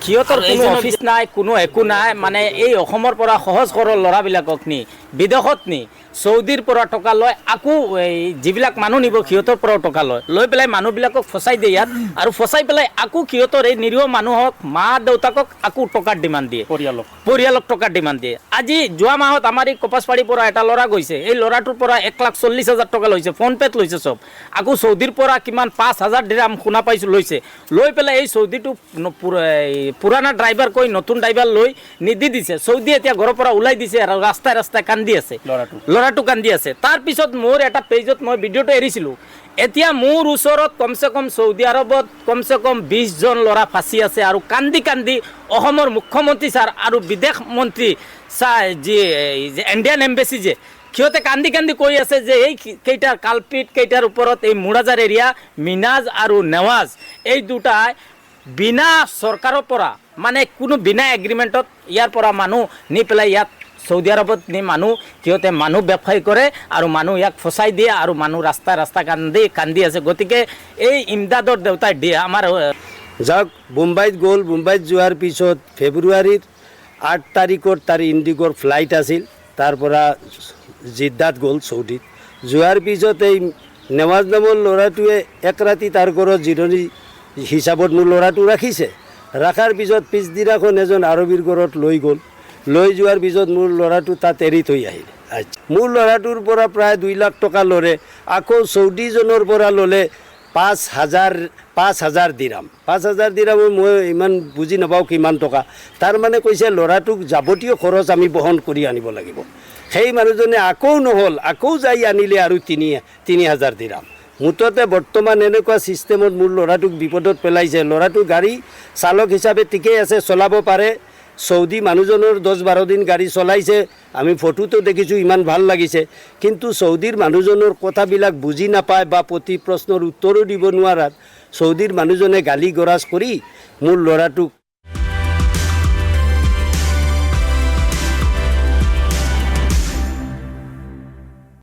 সিহঁতৰ কোনো অফিচ নাই, কোনো একো নাই। মানে এই অসমৰ পৰা সহজ সৰল ল'ৰাবিলাকক নি বিদেশত নি চৌদিৰ পৰা টকা লয়, আকৌ এই যিবিলাক মানুহ নিব সিহঁতৰ পৰাও টকা লয়, লৈ পেলাই মানুহবিলাকক ফচাই দিয়ে ইয়াত, আৰু ফচাই পেলাই আকৌ সিহঁতৰ এই নিৰীহ মানুহক মা দেউতাকক আকৌ টকাৰ ডিমাণ্ড দিয়ে, পৰিয়ালক টকাৰ ডিমাণ্ড দিয়ে। আজি যোৱা মাহত আমাৰ এই কপাচবাৰীৰ পৰা এটা ল'ৰা গৈছে, এই ল'ৰাটোৰ পৰা 1,40,000 টকা লৈছে, ফোনপে'ত লৈছে চব। আকৌ চৌদিৰ পৰা কিমান 5,000 দিৰাম শুনা পাইছোঁ লৈছে, লৈ পেলাই এই চৌদিটো পুৰাণা ড্ৰাইভাৰ কৈ নতুন ড্ৰাইভাৰ লৈ নিদি দিছে। চৌদি এতিয়া ঘৰৰ পৰা ওলাই দিছে আৰু ৰাস্তাই ৰাস্তাই কান্দি আছে, ল'ৰাটো কান্দি আছে। তাৰপিছত মোৰ এটা পেজত মই ভিডিঅ'টো এৰিছিলোঁ। এতিয়া মোৰ ওচৰত কমচে কম চৌদি আৰবত কমচে কম 20জন ল'ৰা ফাঁচি আছে, আৰু কান্দি কান্দি অসমৰ মুখ্যমন্ত্ৰী ছাৰ আৰু বিদেশ মন্ত্ৰী ছাৰ যি ইণ্ডিয়ান এম্বেচি যে সিহঁতে কান্দি কান্দি কৈ আছে যে এই কেইটাৰ কালপিট কেইটাৰ ওপৰত এই মুৰাজাৰ এৰিয়া মিনাজ আৰু নেৱাজ এই দুটাই বিনা চৰকাৰৰ পৰা মানে কোনো বিনা এগ্ৰিমেণ্টত ইয়াৰ পৰা মানুহ নি পেলাই ইয়াত চৌদি আৰবত নি মানুহ সিহঁতে মানুহ ব্যৱসায় কৰে আৰু মানুহ ইয়াক ফচাই দিয়ে, আৰু মানুহ ৰাস্তা ৰাস্তা কান্দি আছে। গতিকে এই ইমদাদৰ দেউতাই দিয়ে আমাৰ যাওক মুম্বাইত গ'ল। মুম্বাইত যোৱাৰ পিছত ফেব্ৰুৱাৰীৰ 8 তাৰিখত তাৰ ইণ্ডিগ'ৰ ফ্লাইট আছিল, তাৰ পৰা জিদ্দাত গ'ল চৌদিত। যোৱাৰ পিছত এই নেৱাজ নামৰ ল'ৰাটোৱে এক ৰাতি তাৰ ঘৰত জিৰণি হিচাপত মোৰ ল'ৰাটো ৰাখিছে। ৰখাৰ পিছত পিছদিনাখন এজন আৰবীৰ ঘৰত লৈ গ'ল। লৈ যোৱাৰ পিছত মোৰ ল'ৰাটো তাত এৰি থৈ আহিলে। মোৰ ল'ৰাটোৰ পৰা প্ৰায় 2 লাখ টকা ল'লে। আকৌ চৌদিজনৰ পৰা ল'লে 5,000 দিৰাম। 5,000 দিৰামৰ মই ইমান বুজি নাপাওঁ কিমান টকা। তাৰমানে কৈছে ল'ৰাটোক যাৱতীয় খৰচ আমি বহন কৰি আনিব লাগিব। সেই মানুহজনে আকৌ নহ'ল, আকৌ যাই আনিলে আৰু 3,000 দিৰাম। মুঠতে বৰ্তমান এনেকুৱা ছিষ্টেমত মোৰ ল'ৰাটোক বিপদত পেলাইছে। ল'ৰাটো গাড়ী চালক হিচাপে ঠিকেই আছে, চলাব পাৰে। চৌদি মানুহজনৰ 10-12 দিন গাড়ী চলাইছে, আমি ফটোটো দেখিছোঁ, ইমান ভাল লাগিছে। কিন্তু চৌদিৰ মানুহজনৰ কথাবিলাক বুজি নাপায় বা প্ৰতি প্ৰশ্নৰ উত্তৰো দিব নোৱাৰাত চৌদিৰ মানুহজনে গালি গৰাজ কৰি মোৰ ল'ৰাটোক